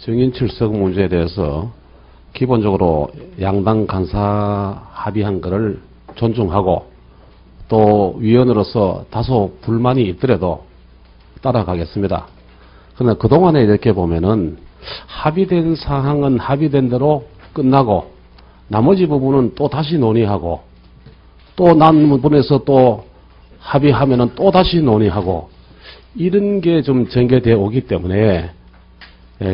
증인 출석 문제에 대해서 기본적으로 양당 간사 합의한 것을 존중하고 또 위원으로서 다소 불만이 있더라도 따라가겠습니다. 그러나 그동안에 이렇게 보면은 합의된 사항은 합의된 대로 끝나고 나머지 부분은 또 다시 논의하고 또 난 부분에서 또 합의하면은 또 다시 논의하고 이런 게 좀 전개되어 오기 때문에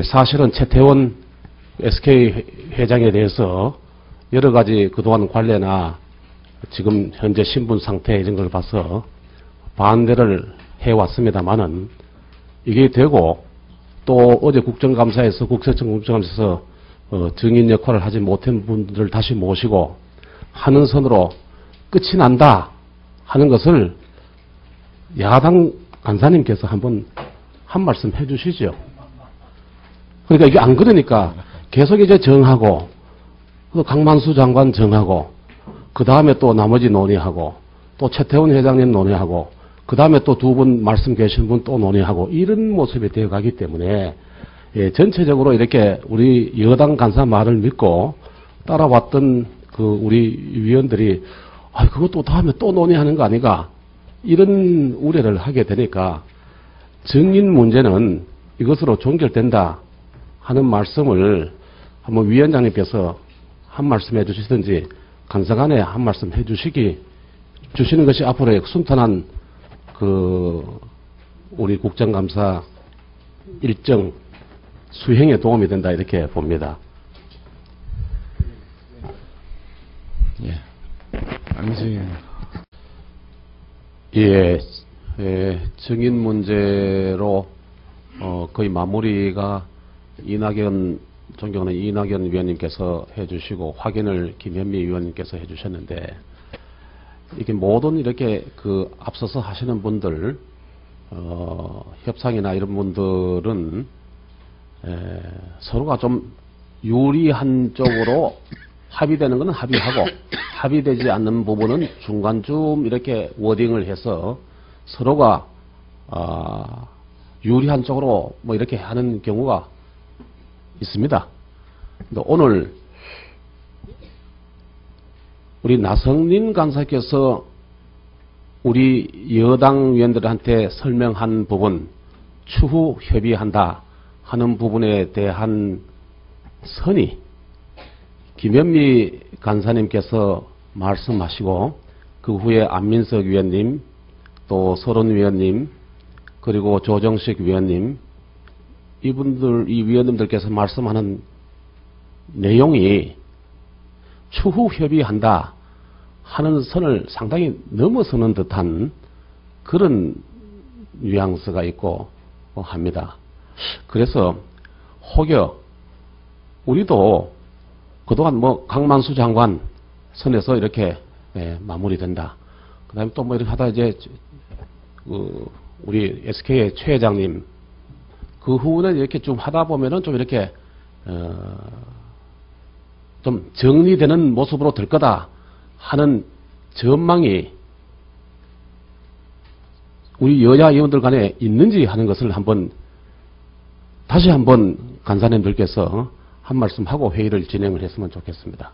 사실은 최태원 SK 회장에 대해서 여러 가지 그동안 관례나 지금 현재 신분 상태 이런 걸 봐서 반대를 해왔습니다만은 이게 되고 또 어제 국정감사에서 국세청 국정감사에서 증인 역할을 하지 못한 분들을 다시 모시고 하는 선으로 끝이 난다 하는 것을 야당 간사님께서 한번 한 말씀 해 주시죠. 그러니까 이게 안 그러니까 계속 이제 정하고 또 강만수 장관 정하고 그 다음에 또 나머지 논의하고 또 최태원 회장님 논의하고 그 다음에 또 두 분 말씀 계신 분 또 논의하고 이런 모습이 되어 가기 때문에 전체적으로 이렇게 우리 여당 간사 말을 믿고 따라왔던 그 우리 위원들이 그것도 다음에 또 논의하는 거 아닌가 이런 우려를 하게 되니까 증인 문제는 이것으로 종결된다 하는 말씀을 한번 위원장님께서 한 말씀 해주시든지 간사간에 한 말씀 해주시는 것이 앞으로의 순탄한 그 우리 국정감사 일정 수행에 도움이 된다 이렇게 봅니다. 예. 안승희. 예, 증인 문제로 거의 마무리가 존경하는 이낙연 위원님께서 해주시고 확인을 김현미 위원님께서 해주셨는데 이게 모든 이렇게 그 앞서서 하시는 분들 협상이나 이런 분들은 서로가 좀 유리한 쪽으로 합의되는 것은 합의하고 합의되지 않는 부분은 중간쯤 이렇게 워딩을 해서 서로가 유리한 쪽으로 뭐 이렇게 하는 경우가 있습니다. 근데 오늘 우리 나성린 간사께서 우리 여당 위원들한테 설명한 부분 추후 협의한다 하는 부분에 대한 선의 김현미 간사님께서 말씀하시고 그 후에 안민석 위원님 또 서른 위원님 그리고 조정식 위원님 이 위원님들께서 말씀하는 내용이 추후 협의한다 하는 선을 상당히 넘어서는 듯한 그런 뉘앙스가 있고 합니다. 그래서 혹여 우리도 그동안 뭐 강만수 장관 선에서 이렇게 마무리된다. 그 다음에 또 뭐 이렇게 하다 이제 우리 SK의 최 회장님 그 후는 이렇게 좀 하다 보면은 좀 이렇게 좀 정리되는 모습으로 될 거다 하는 전망이 우리 여야 의원들 간에 있는지 하는 것을 다시 한번 간사님들께서 한 말씀 하고 회의를 진행을 했으면 좋겠습니다.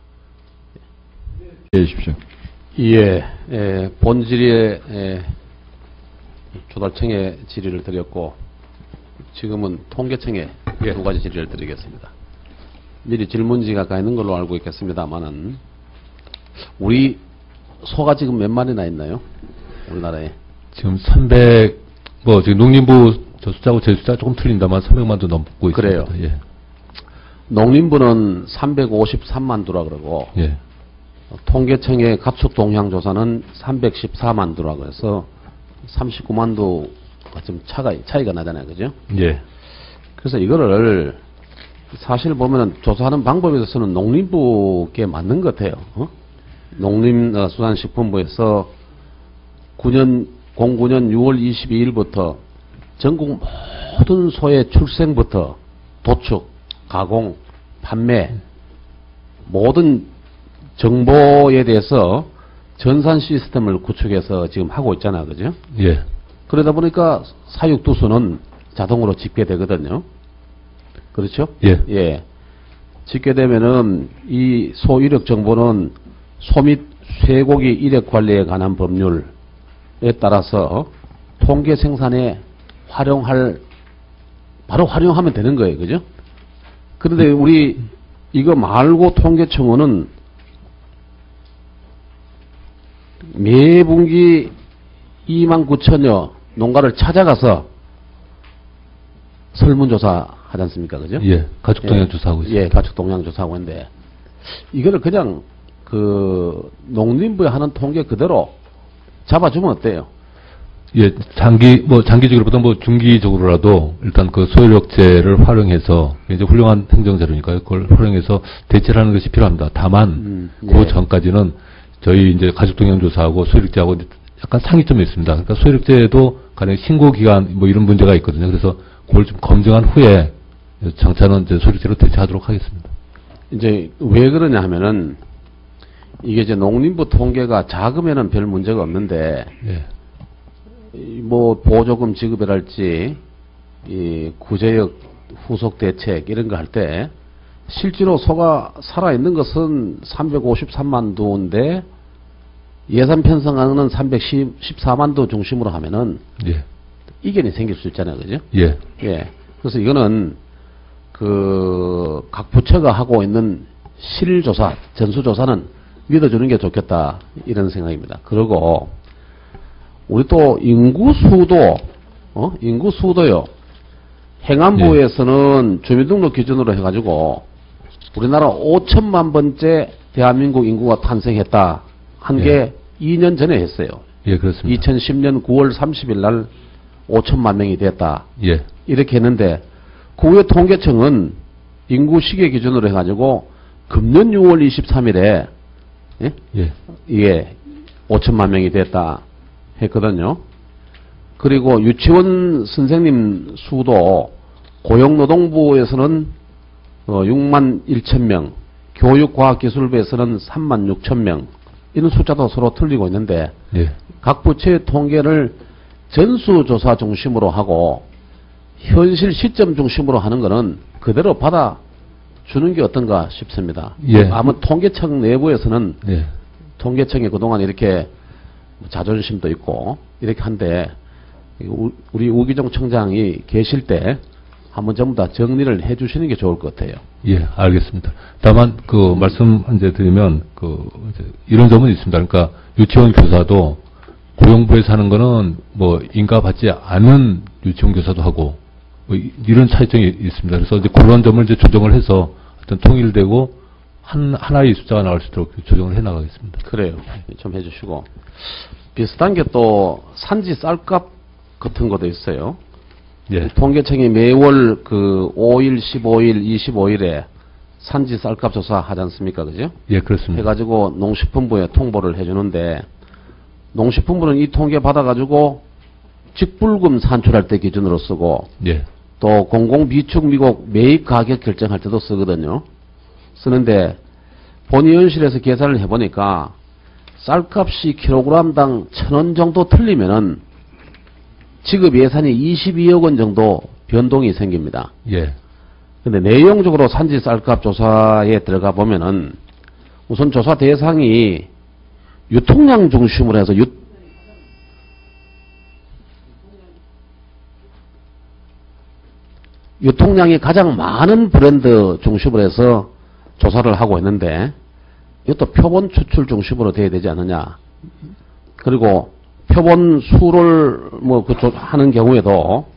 해 주십시오. 예, 본질의 조달청에 질의를 드렸고 지금은 통계청에 두 가지 질의를 드리겠습니다. 미리 질문지가 가 있는 걸로 알고 있겠습니다만은 우리 소가 지금 몇 마리나 있나요? 우리나라에 지금 지금 농림부 저 숫자하고 제 숫자 조금 틀린다만 300만도 넘고 있습니다. 그래요. 예. 농림부는 353만 두라 그러고 예. 통계청의 가축 동향 조사는 314만 두라 그래서 39만 두가 좀 차이가 나잖아요. 그죠? 예. 그래서 이거를 사실 보면 조사하는 방법에 있어서는 농림부께 맞는 것 같아요. 농림수산식품부에서 09년 6월 22일부터 전국 모든 소의 출생부터 도축, 가공, 판매 모든 정보에 대해서 전산 시스템을 구축해서 지금 하고 있잖아요. 그죠? 예. 그러다 보니까 사육두수는 자동으로 집계되거든요. 그렇죠? 예. 예. 짓게 되면은 이 소 이력 정보는 소 및 쇠고기 이력 관리에 관한 법률에 따라서 통계 생산에 바로 활용하면 되는 거예요. 그죠? 그런데 우리 이거 말고 통계청은 매 분기 29,000여 농가를 찾아가서 설문조사 하지 않습니까? 그죠? 예. 가족 동향 조사하고 있습니다. 예, 가축 동향 조사하고 있는데, 이거를 그냥 농림부에 하는 통계 그대로 잡아주면 어때요? 예, 장기적으로보다 중기적으로라도 일단 그 소유력제를 활용해서 이제 훌륭한 행정자료니까요. 그걸 활용해서 대체를 하는 것이 필요합니다. 다만, 예. 그 전까지는 저희 이제 가족동향조사하고 소유력제하고 약간 상이점이 있습니다. 그러니까 소유력제도 간혹 신고기간 이런 문제가 있거든요. 그래서 그걸 좀 검증한 후에 장차는 이제 소유력제로 대체하도록 하겠습니다. 이제 왜 그러냐 하면은 이게 이제 농림부 통계가 작으면은 별 문제가 없는데, 예. 보조금 지급이랄지, 이 구제역 후속 대책 이런 거 할 때, 실제로 소가 살아있는 것은 353만 두인데, 예산 편성하는 314만 두 중심으로 하면은, 예. 이견이 생길 수 있잖아요. 그죠? 예. 예. 그래서 이거는, 각 부처가 하고 있는 실조사, 전수조사는 믿어주는 게 좋겠다. 이런 생각입니다. 그리고, 우리 또 인구수도요. 행안부에서는 주민등록 기준으로 해가지고 우리나라 5천만 번째 대한민국 인구가 탄생했다 한 게 2년 전에 했어요. 예, 그렇습니다. 2010년 9월 30일 날 5천만 명이 됐다. 예. 이렇게 했는데 그 후에 통계청은 인구 시계 기준으로 해가지고 금년 6월 23일에 예? 예. 이게 5천만 명이 됐다. 했거든요. 그리고 유치원 선생님 수도 고용노동부에서는 6만 1천 명, 교육과학기술부에서는 3만 6천 명 이런 숫자도 서로 틀리고 있는데 예. 각 부처의 통계를 전수조사 중심으로 하고 현실 시점 중심으로 하는 거는 그대로 받아주는 게 어떤가 싶습니다. 예. 아마 통계청 내부에서는 예. 통계청이 그동안 이렇게 자존심도 있고 이렇게 한데 우리 우기종 청장이 계실 때 한번 전부 다 정리를 해 주시는 게 좋을 것 같아요. 예, 알겠습니다. 다만 말씀 이제 드리면 이제 이런 점은 있습니다. 그러니까 유치원 교사도 고용부에서 하는 거는 인가 받지 않은 유치원 교사도 하고 이런 차이점이 있습니다. 그래서 이제 그런 점을 이제 조정을 해서 어떤 통일되고 하나의 숫자가 나올 수 있도록 조정을 해 나가겠습니다. 그래요. 좀 해주시고 비슷한 게 또 산지 쌀값 같은 것도 있어요. 예. 통계청이 매월 5일, 15일, 25일에 산지 쌀값 조사 하지 않습니까? 그죠? 예, 그렇습니다. 해가지고 농식품부에 통보를 해주는데 농식품부는 이 통계 받아가지고 직불금 산출할 때 기준으로 쓰고 예. 또 공공비축 미국 매입 가격 결정할 때도 쓰거든요. 쓰는데 본의원실에서 계산을 해보니까 쌀값이 킬로그램당 1,000원 정도 틀리면은 지급 예산이 22억 원 정도 변동이 생깁니다. 예. 근데 내용적으로 산지 쌀값 조사에 들어가 보면은 우선 조사 대상이 유통량 중심으로 해서 유통량이 가장 많은 브랜드 중심으로 해서 조사를 하고 있는데 이것도 표본 추출 중심으로 돼야 되지 않느냐. 그리고 표본 수를 하는 경우에도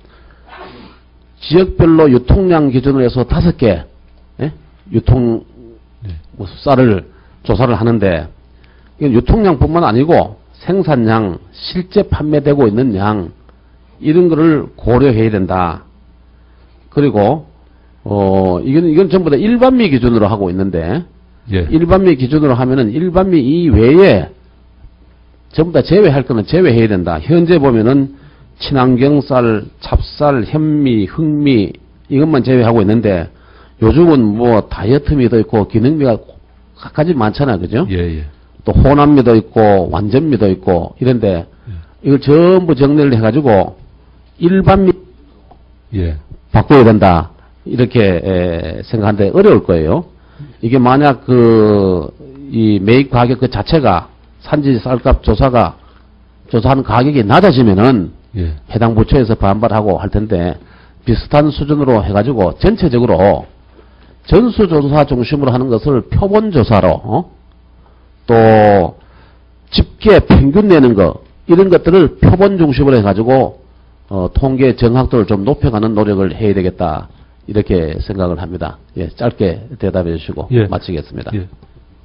지역별로 유통량 기준으로 해서 5개 쌀을 조사를 하는데 이건 유통량뿐만 아니고 생산량, 실제 판매되고 있는 양 이런 거를 고려해야 된다. 그리고 이건 전부 다 일반미 기준으로 하고 있는데 예. 일반미 기준으로 하면은 일반미 이외에 전부 다 제외할 거는 제외해야 된다. 현재 보면은 친환경쌀, 찹쌀, 현미, 흑미 이것만 제외하고 있는데 요즘은 다이어트미도 있고 기능미가 각가지 많잖아요. 그죠? 예, 예. 또 혼합미도 있고 완전미도 있고 이런데 이걸 전부 정리를 해가지고 일반미 예. 바꿔야 된다. 이렇게 생각하는데 어려울 거예요. 이게 만약 이 매입 가격 그 자체가 산지 쌀값 조사하는 가격이 낮아지면은 예. 해당 부처에서 반발하고 할 텐데 비슷한 수준으로 해가지고 전체적으로 전수조사 중심으로 하는 것을 표본조사로 또 집계 평균 내는 거 이런 것들을 표본 중심으로 해가지고 통계 정확도를 좀 높여가는 노력을 해야 되겠다 이렇게 생각을 합니다. 예, 짧게 대답해 주시고 예. 마치겠습니다. 예.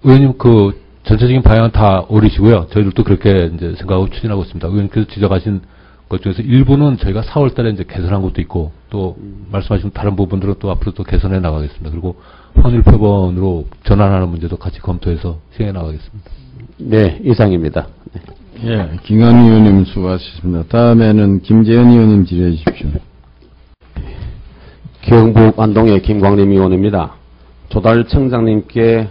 의원님 그 전체적인 방향은 다 옳으시고요. 저희들도 그렇게 이제 생각하고 추진하고 있습니다. 의원님께서 지적하신 것 중에서 일부는 저희가 4월달에 이제 개선한 것도 있고 또 말씀하신 다른 부분들은 또 앞으로 또 개선해 나가겠습니다. 그리고 환율 표본으로 전환하는 문제도 같이 검토해서 시행해 나가겠습니다. 네, 이상입니다. 네. 예, 김관 의원님 수고하셨습니다. 다음에는 김재현 의원님 질의해 주십시오. 경북 안동의 김광림 의원입니다. 조달 청장님께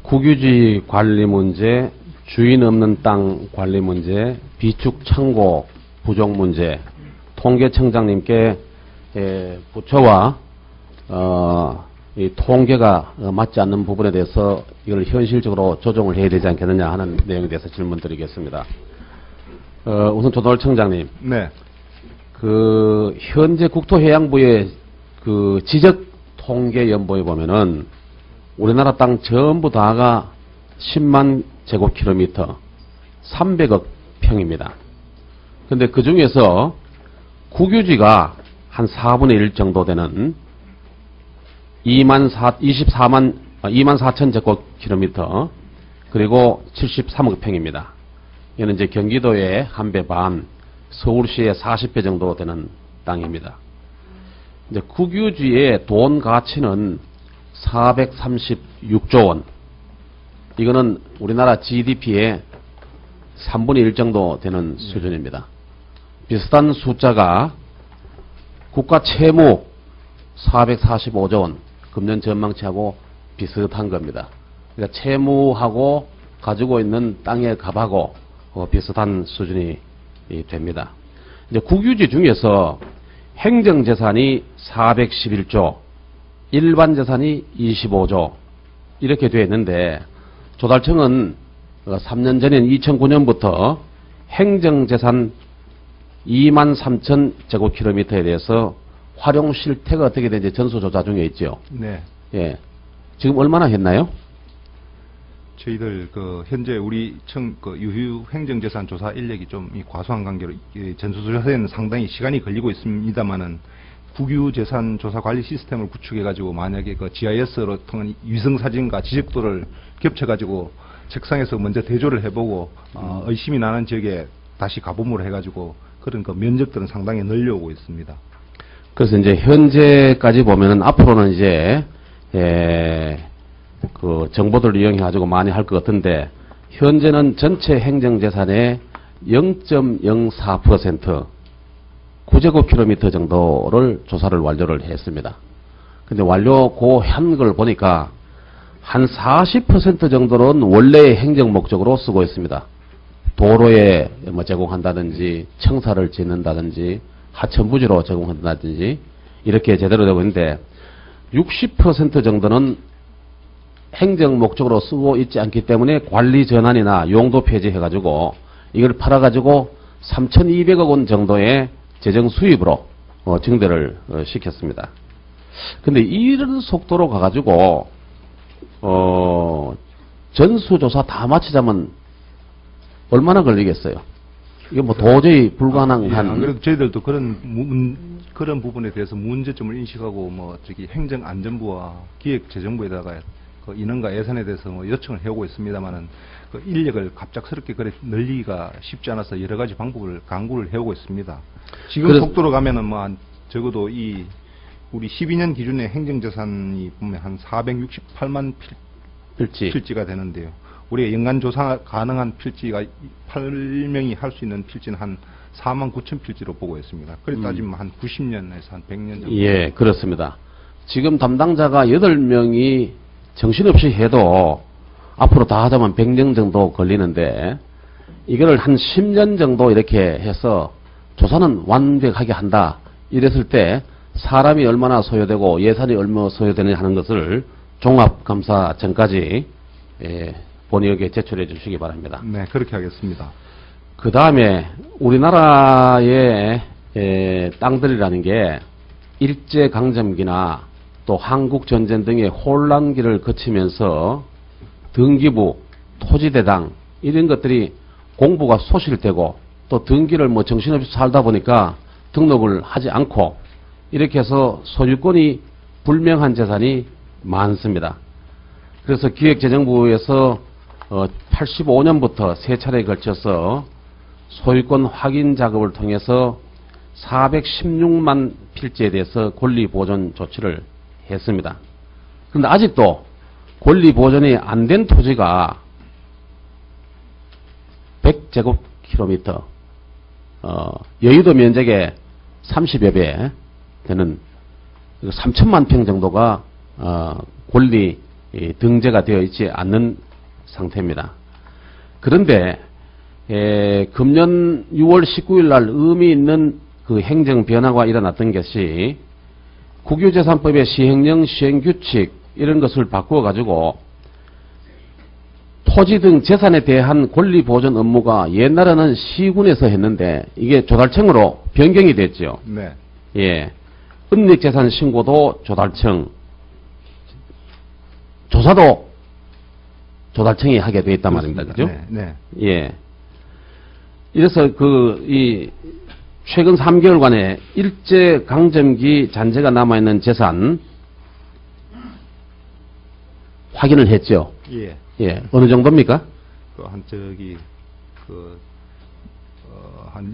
국유지 관리 문제, 주인 없는 땅 관리 문제, 비축 창고 부족 문제, 통계청장님께 부처와 이 통계가 맞지 않는 부분에 대해서 이걸 현실적으로 조정을 해야 되지 않겠느냐 하는 내용에 대해서 질문드리겠습니다. 우선 조달 청장님, 네. 현재 국토해양부의 지적 통계 연보에 보면은 우리나라 땅 전부 다가 10만 제곱킬로미터, 300억 평입니다. 근데 그 중에서 국유지가 한 4분의 1 정도 되는 2만 4천 제곱킬로미터, 그리고 73억 평입니다. 이는 이제 경기도의 한 배 반, 서울시의 40배 정도 되는 땅입니다. 이제 국유지의 돈 가치는 436조 원. 이거는 우리나라 GDP의 3분의 1 정도 되는 수준입니다. 비슷한 숫자가 국가 채무 445조 원, 금년 전망치하고 비슷한 겁니다. 그러니까 채무하고 가지고 있는 땅의 값하고 비슷한 수준이 됩니다. 이제 국유지 중에서 행정재산이 411조, 일반 재산이 25조 이렇게 되어 있는데 조달청은 3년 전인 2009년부터 행정재산 2만 3천 제곱킬로미터에 대해서 활용 실태가 어떻게 되는지 전수조사 중에 있죠. 네. 예. 지금 얼마나 했나요? 저희들 현재 우리 청 유휴 행정재산 조사 인력이 좀 과소한 관계로 전수조사에는 상당히 시간이 걸리고 있습니다만은 국유재산 조사 관리 시스템을 구축해가지고 만약에 GIS로 통한 위성사진과 지적도를 겹쳐가지고 책상에서 먼저 대조를 해보고 의심이 나는 지역에 다시 가봄으로 해가지고 그런 면적들은 상당히 늘려오고 있습니다. 그래서 이제 현재까지 보면은 앞으로는 이제 정보들을 이용해가지고 많이 할 것 같은데 현재는 전체 행정재산의 0.04% 9제곱킬로미터 정도를 조사를 완료를 했습니다. 근데 완료한 걸 보니까 한 40% 정도는 원래의 행정 목적으로 쓰고 있습니다. 도로에 제공한다든지 청사를 짓는다든지 하천부지로 제공한다든지 이렇게 제대로 되고 있는데 60% 정도는 행정 목적으로 쓰고 있지 않기 때문에 관리 전환이나 용도 폐지해가지고 이걸 팔아가지고 3,200억 원 정도의 재정 수입으로 증대를 시켰습니다. 근데 이런 속도로 가가지고 전수조사 다 마치자면 얼마나 걸리겠어요? 이게 도저히 불가능한. 안 그래도 저희들도 그런 부분에 대해서 문제점을 인식하고 행정안전부와 기획재정부에다가 인원과 예산에 대해서 요청을 해오고 있습니다만은 인력을 갑작스럽게 늘리기가 쉽지 않아서 여러 가지 방법을 강구를 해오고 있습니다. 지금 속도로 가면은 적어도 우리 12년 기준의 행정재산이 보면 한 468만 필지가 되는데요. 우리가 연간 조사 가능한 필지가 8명이 할 수 있는 필지는 한 4만 9천 필지로 보고 있습니다. 그래 따지면 한 90년에서 한 100년 정도. 예, 그렇습니다. 지금 담당자가 8명이 정신없이 해도 앞으로 다 하자면 100년 정도 걸리는데 이거를 한 10년 정도 이렇게 해서 조사는 완벽하게 한다. 이랬을 때 사람이 얼마나 소요되고 예산이 얼마나 소요되느냐 하는 것을 종합감사 전까지 본의역에 제출해 주시기 바랍니다. 네, 그렇게 하겠습니다. 그 다음에 우리나라의 땅들이라는 게 일제강점기나 또 한국전쟁 등의 혼란기를 거치면서 등기부, 토지대당 이런 것들이 공부가 소실되고 또 등기를 뭐 정신없이 살다 보니까 등록을 하지 않고 이렇게 해서 소유권이 불명한 재산이 많습니다. 그래서 기획재정부에서 85년부터 세 차례에 걸쳐서 소유권 확인 작업을 통해서 416만 필지에 대해서 권리 보존 조치를 했습니다. 그런데 아직도 권리 보존이 안 된 토지가 100제곱킬로미터, 여의도 면적의 30여 배 되는 3천만 평 정도가 권리 등재가 되어 있지 않는 상태입니다. 그런데 금년 6월 19일 날 의미 있는 그 행정 변화가 일어났던 것이 국유재산법의 시행령 시행규칙 이런 것을 바꾸어 가지고 토지 등 재산에 대한 권리 보존 업무가 옛날에는 시군에서 했는데 이게 조달청으로 변경이 됐죠. 네. 예. 은닉재산 신고도 조달청, 조사도 조달청이 하게 돼 있단 말입니다. 그죠? 네, 네. 예. 이래서 최근 3개월간의 일제강점기 잔재가 남아있는 재산 확인을 했죠. 예. 예. 어느 정도입니까? 한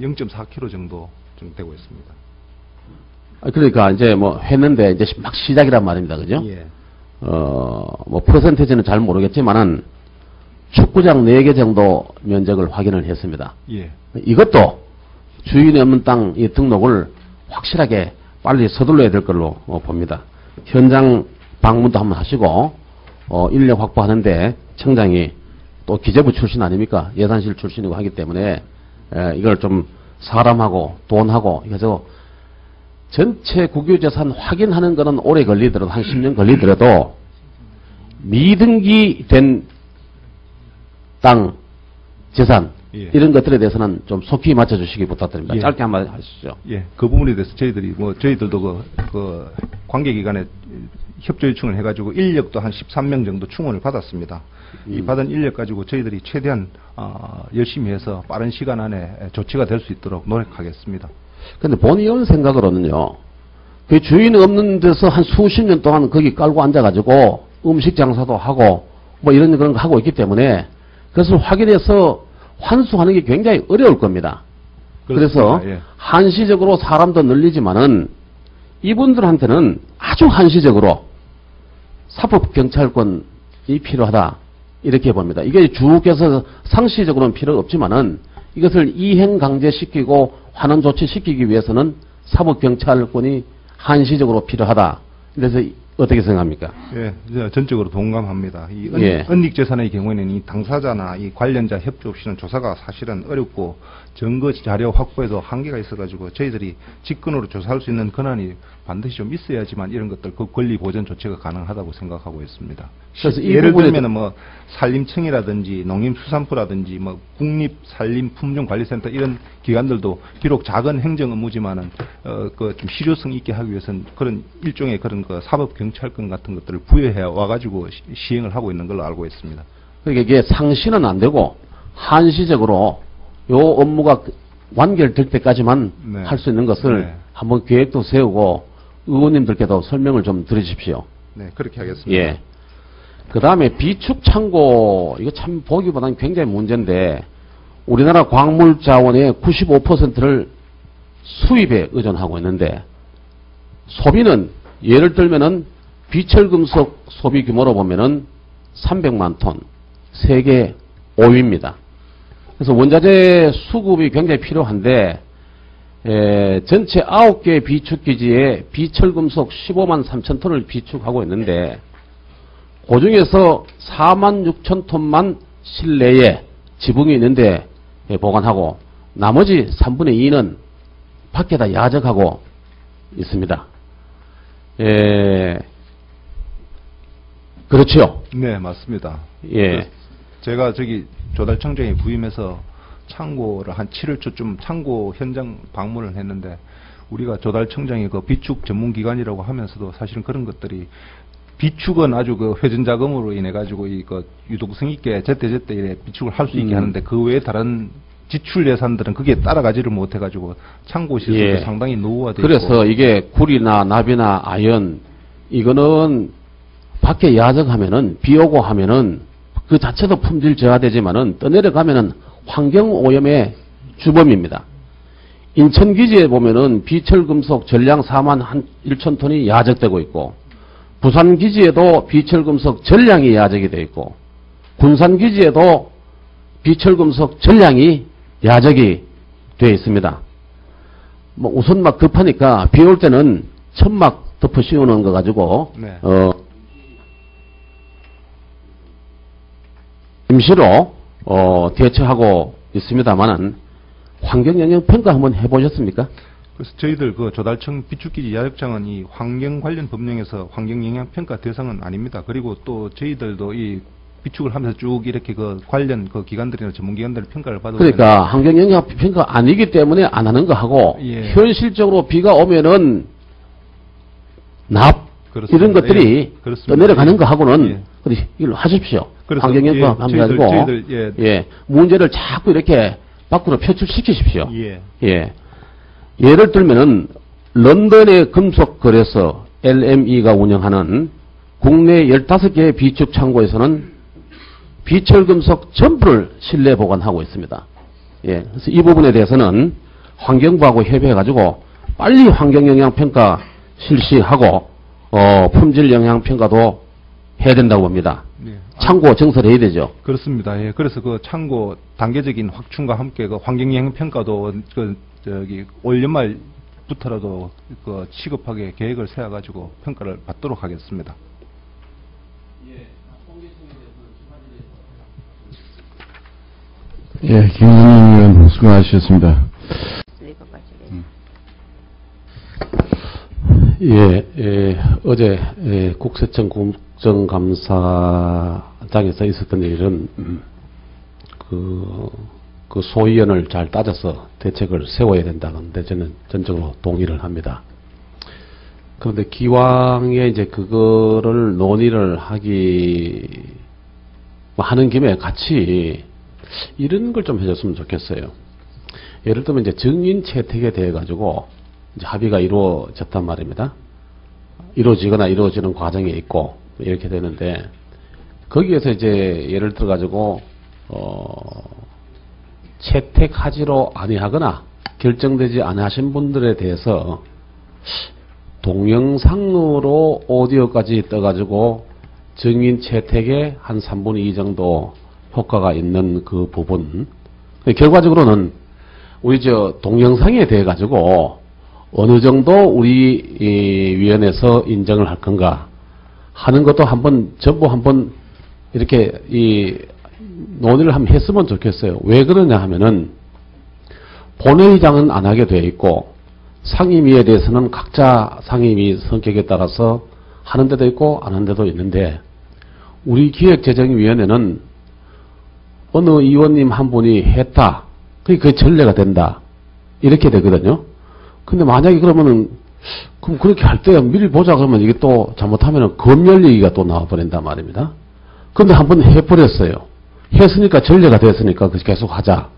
0.4km 정도 좀 되고 있습니다. 그러니까 이제 뭐 했는데 이제 막 시작이란 말입니다. 그죠? 예. 뭐 퍼센테이지는 잘 모르겠지만은 축구장 4개 정도 면적을 확인을 했습니다. 예. 이것도 주인이 없는 땅 이 등록을 확실하게 빨리 서둘러야 될 걸로 봅니다. 현장 방문도 한번 하시고 인력 확보하는데 청장이 또 기재부 출신 아닙니까? 예산실 출신이고 하기 때문에 이걸 좀 사람하고 돈하고 해서 전체 국유재산 확인하는 거는 오래 걸리더라도 한 10년 걸리더라도 미등기된 땅, 재산 예. 이런 것들에 대해서는 좀 속히 맞춰주시기 부탁드립니다. 예. 짧게 한마디 하시죠. 예, 그 부분에 대해서 저희들도 그 관계기관에 협조 요청을 해가지고 인력도 한 13명 정도 충원을 받았습니다. 이 받은 인력 가지고 저희들이 최대한 열심히 해서 빠른 시간 안에 조치가 될 수 있도록 노력하겠습니다. 근데 본의원 생각으로는요, 그 주인이 없는 데서 한 수십 년 동안 거기 깔고 앉아가지고 음식 장사도 하고 뭐 이런 그런 거 하고 있기 때문에 그것을 확인해서 환수하는 게 굉장히 어려울 겁니다. 그래서 예. 한시적으로 사람도 늘리지만은 이분들한테는 아주 한시적으로 사법경찰권이 필요하다 이렇게 봅니다. 이게 주께서 상시적으로는 필요 없지만은 이것을 이행강제시키고 환원 조치시키기 위해서는 사법경찰권이 한시적으로 필요하다. 그래서 어떻게 생각합니까? 예, 전적으로 동감합니다. 이 예. 은닉재산의 경우에는 이 당사자나 이 관련자 협조 없이는 조사가 사실은 어렵고 증거 자료 확보에도 한계가 있어가지고 저희들이 직권으로 조사할 수 있는 권한이 반드시 좀 있어야지만 이런 것들 그 권리 보전 조치가 가능하다고 생각하고 있습니다. 그래서 이 예를 부분에 들면은 뭐 산림청이라든지 농림수산부라든지 뭐 국립산림품종관리센터 이런 기관들도 비록 작은 행정 업무지만은 그 좀 실효성 있게 하기 위해서는 그런 일종의 그런 그 사법 경찰권 같은 것들을 부여해 와가지고 시행을 하고 있는 걸로 알고 있습니다. 그러니까 이게 상시는 안 되고 한시적으로 요 업무가 완결될 때까지만 네. 할 수 있는 것을 네. 한번 계획도 세우고 의원님들께도 설명을 좀 드리십시오. 네, 그렇게 하겠습니다. 예. 그 다음에 비축 창고, 이거 참 보기보다는 굉장히 문제인데, 우리나라 광물 자원의 95%를 수입에 의존하고 있는데, 소비는 예를 들면은 비철금속 소비 규모로 보면은 300만 톤, 세계 5위입니다. 그래서 원자재 수급이 굉장히 필요한데, 전체 9개 비축기지에 비철금속 15만 3천 톤을 비축하고 있는데, 그 중에서 4만 6천 톤만 실내에 지붕이 있는데 보관하고, 나머지 3분의 2는 밖에다 야적하고 있습니다. 그렇죠. 네, 맞습니다. 예. 제가 저기 조달청장에 부임해서 창고를 한 7월 초쯤 창고 현장 방문을 했는데 우리가 조달청장이 그 비축 전문기관이라고 하면서도 사실은 그런 것들이 비축은 아주 그 회전 자금으로 인해 가지고 이 그 유동성 있게 제때제때 이래 비축을 할 수 있게 하는데 그 외에 다른 지출 예산들은 그게 따라가지를 못해 가지고 창고 시설도 예. 상당히 노후화돼 그래서 있고. 이게 굴이나 납이나 아연 이거는 밖에 야적하면은 비 오고 하면은 그 자체도 품질 저하되지만은 떠내려가면은 환경 오염의 주범입니다. 인천 기지에 보면은 비철금속 전량 4만 한 1천 톤이 야적되고 있고 부산 기지에도 비철금속 전량이 야적이 되어 있고 군산 기지에도 비철금속 전량이 야적이 되어 있습니다. 뭐 우선 막 급하니까 비 올 때는 천막 덮어 씌우는 거 가지고 네. 임시로 대처하고 있습니다만은 환경영향평가 한번 해보셨습니까? 그래서 저희들 그 조달청 비축기지 야적장은 이 환경 관련 법령에서 환경영향평가 대상은 아닙니다. 그리고 또 저희들도 이 비축을 하면서 쭉 이렇게 그 관련 그 기관들이나 전문기관들 평가를 받아보면 그러니까 환경영향평가 아니기 때문에 안 하는 거 하고 예. 현실적으로 비가 오면은 납 그렇습니다. 이런 것들이 예. 그렇습니다. 떠내려가는 예. 거 하고는 예. 그래 이걸 하십시오. 그래서 환경영향 예, 하셔가지고 저희들, 예. 문제를 자꾸 이렇게 밖으로 표출시키십시오. 예. 예. 예를 들면은 런던의 금속거래소 LME가 운영하는 국내 15개의 비축 창고에서는 비철금속 전부를 실내 보관하고 있습니다. 예. 그래서 이 부분에 대해서는 환경부하고 협의해가지고 빨리 환경영향평가 실시하고 품질영향평가도 해야 된다고 봅니다. 예. 창고 증설해야 되죠. 그렇습니다. 예. 그래서 그 창고 단계적인 확충과 함께 그 환경영향 평가도 그 저기 올 연말부터라도 그 시급하게 계획을 세워가지고 평가를 받도록 하겠습니다. 예, 김은영 의원 수고하셨습니다. 어제 국세청 국정감사장에서 있었던 일은 그 소위원을 잘 따져서 대책을 세워야 된다는데 저는 전적으로 동의를 합니다. 그런데 기왕에 이제 그거를 논의를 하는 김에 같이 이런 걸 좀 해줬으면 좋겠어요. 예를 들면 이제 증인 채택에 대해 가지고 이제 합의가 이루어졌단 말입니다. 이루어지거나 이루어지는 과정에 있고 이렇게 되는데 거기에서 이제 예를 들어 가지고 채택하지로 아니하거나 결정되지 않으신 분들에 대해서 동영상으로 오디오까지 떠가지고 증인 채택에 한 3분의 2 정도 효과가 있는 그 부분. 결과적으로는 우리 동영상에 대해 가지고 어느 정도 우리 위원회에서 인정을 할 건가 하는 것도 전부 한번 이렇게 논의를 한번 했으면 좋겠어요. 왜 그러냐 하면은 본회의장은 안 하게 되어 있고 상임위에 대해서는 각자 상임위 성격에 따라서 하는 데도 있고 안 하는 데도 있는데 우리 기획재정위원회는 어느 의원님 한 분이 했다. 그게 전례가 된다. 이렇게 되거든요. 근데 만약에 그러면은 그럼 그렇게 할 때 미리 보자 그러면 이게 또 잘못하면은 검열 얘기가 또 나와버린단 말입니다. 근데 한번 해버렸어요. 했으니까 전례가 됐으니까 계속 하자.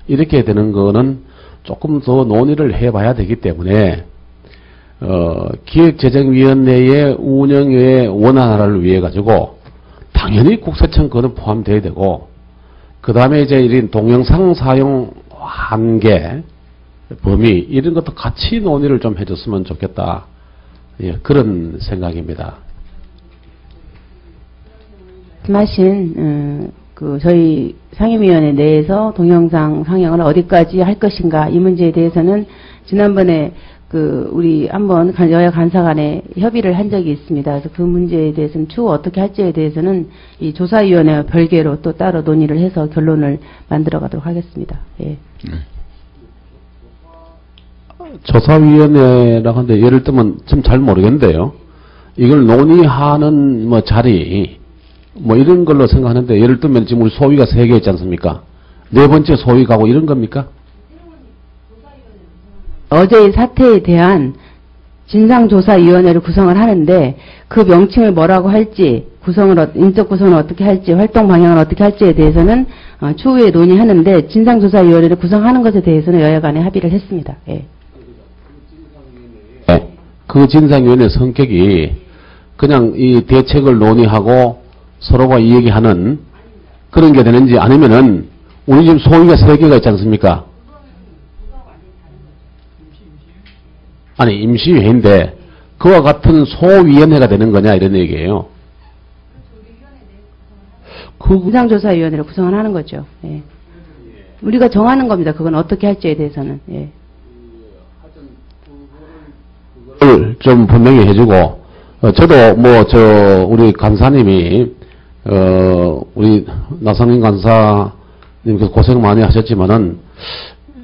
이렇게 되는 거는 조금 더 논의를 해봐야 되기 때문에 기획재정위원회의 운영의 원활화를 위해 가지고 당연히 국세청 그는 포함돼야 되고 그 다음에 이제 이런 동영상 사용 한계 범위 이런 것도 같이 논의를 좀 해줬으면 좋겠다. 예, 그런 생각입니다. 말씀하신 저희 상임위원회 내에서 동영상 상영을 어디까지 할 것인가 이 문제에 대해서는 지난번에 우리 한번 여야 간사 간에 협의를 한 적이 있습니다. 그래서 그 문제에 대해서는 추후 어떻게 할지에 대해서는 이 조사위원회와 별개로 또 따로 논의를 해서 결론을 만들어 가도록 하겠습니다. 예. 조사위원회라고 하는데 예를 들면 좀 잘 모르겠는데요. 이걸 논의하는 뭐 자리, 뭐 이런 걸로 생각하는데, 예를 들면 지금 우리 소위가 3개 있지 않습니까? 4번째 소위 가고 이런 겁니까? 어제의 사태에 대한 진상조사위원회를 구성을 하는데 그 명칭을 뭐라고 할지, 인적 구성을 어떻게 할지, 활동 방향을 어떻게 할지에 대해서는 추후에 논의하는데 진상조사위원회를 구성하는 것에 대해서는 여야 간에 합의를 했습니다. 예. 그 진상위원회 성격이 그냥 이 대책을 논의하고 서로가 이 얘기하는 그런 게 되는지, 아니면은 우리 지금 소위가 3개가 있지 않습니까? 아니, 임시회인데 그와 같은 소위원회가 되는 거냐 이런 얘기예요. 진상조사위원회를 구성을 하는 거죠. 예. 우리가 정하는 겁니다. 그건 어떻게 할지에 대해서는. 예. 좀 분명히 해주고, 저도 우리 간사님이 우리 나성인 간사님께서 고생 많이 하셨지만은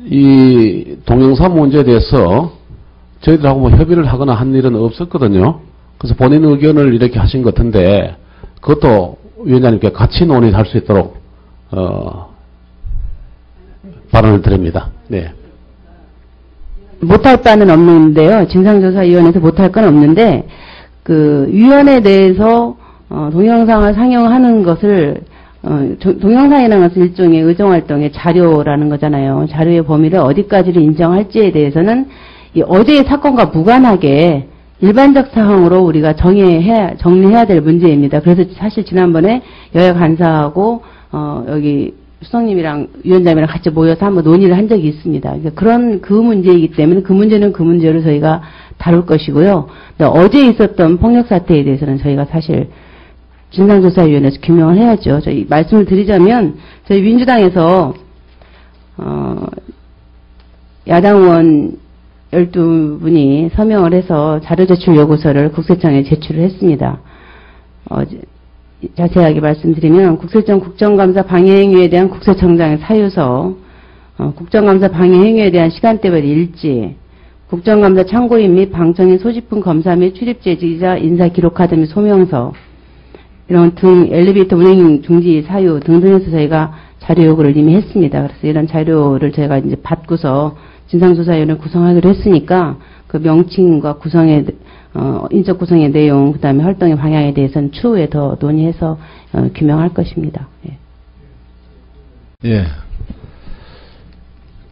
이 동영상 문제에 대해서 저희들하고 뭐 협의를 하거나 한 일은 없었거든요. 그래서 본인 의견을 이렇게 하신 것 같은데, 그것도 위원장님께 같이 논의할 수 있도록 발언을 드립니다. 네. 못할 바는 없는데요. 진상조사위원회에서 못할 건 없는데, 그 위원회 내에서 동영상을 상영하는 것을 동영상이라는 것은 일종의 의정활동의 자료라는 거잖아요. 자료의 범위를 어디까지를 인정할지에 대해서는 이 어제의 사건과 무관하게 일반적 사항으로 우리가 정리해야 될 문제입니다. 그래서 사실 지난번에 여야 간사하고 여기 수석님이랑 위원장이랑 같이 모여서 한번 논의를 한 적이 있습니다. 그러니까 그 문제이기 때문에 그 문제는 그 문제로 저희가 다룰 것이고요. 어제 있었던 폭력 사태에 대해서는 저희가 사실 진상조사위원회에서 규명을 해야죠. 저희 말씀을 드리자면 저희 민주당에서 야당 의원 12분이 서명을 해서 자료 제출 요구서를 국세청에 제출을 했습니다. 자세하게 말씀드리면 국세청 국정감사 방해행위에 대한 국세청장의 사유서, 국정감사 방해행위에 대한 시간대별 일지, 국정감사 참고인 및 방청인 소지품 검사 및 출입제지자 인사기록카드 및 소명서, 이런 등 엘리베이터 운행 중지 사유 등등해서 저희가 자료 요구를 이미 했습니다. 그래서 이런 자료를 저희가 이제 받고서 진상조사위원회를 구성하기로 했으니까 그 명칭과 구성의 인적 구성의 내용, 그다음에 활동의 방향에 대해서는 추후에 더 논의해서 규명할 것입니다. 예. 예.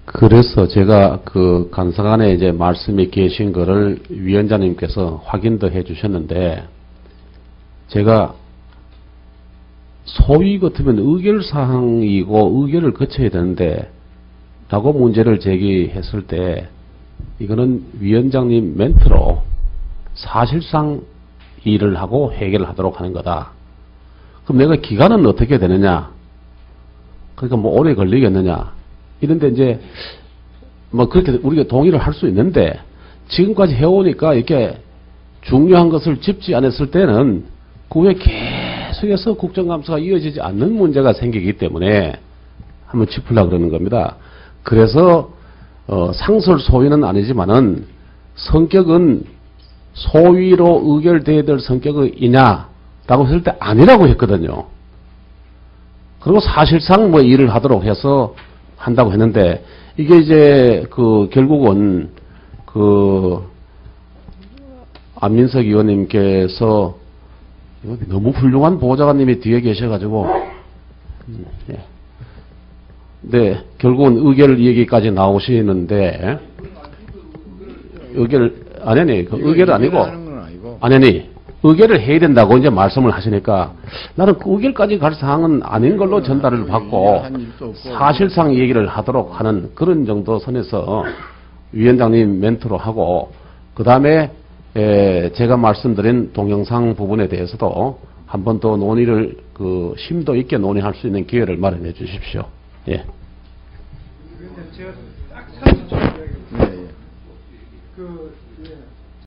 그래서 제가 그 간사간에 이제 말씀이 계신 거를 위원장님께서 확인도 해주셨는데, 제가 소위 같으면 의결사항이고 의결을 거쳐야 되는데 라고 문제를 제기했을 때, 이거는 위원장님 멘트로 사실상 일을 하고 해결을 하도록 하는 거다. 그럼 내가 기간은 어떻게 되느냐? 그러니까 뭐 오래 걸리겠느냐? 이런데 이제 뭐 그렇게 우리가 동의를 할 수 있는데, 지금까지 해오니까 이렇게 중요한 것을 짚지 않았을 때는 그 후에 계속해서 국정감사가 이어지지 않는 문제가 생기기 때문에 한번 짚으려고 그러는 겁니다. 그래서 상설 소위는 아니지만은 성격은 소위로 의결돼야 될 성격이냐라고 했을 때 아니라고 했거든요. 그리고 사실상 뭐 일을 하도록 해서 한다고 했는데, 이게 이제 그 결국은 그 안민석 의원님께서 너무 훌륭한 보좌관님이 뒤에 계셔가지고 네, 결국은 의결 얘기까지 나오시는데, 의결 아니 그 의결은 아니고 아니 의결을 해야 된다고 이제 말씀을 하시니까, 나는 그 의결까지 갈 사항은 아닌 걸로 전달을 받고 사실상 얘기를 하도록 하는 그런 정도 선에서 위원장님 멘트로 하고, 그 다음에 제가 말씀드린 동영상 부분에 대해서도 한 번 더 논의를 그 심도 있게 논의할 수 있는 기회를 마련해 주십시오. 예. 제가 딱 사실 좀 이야기해볼게요.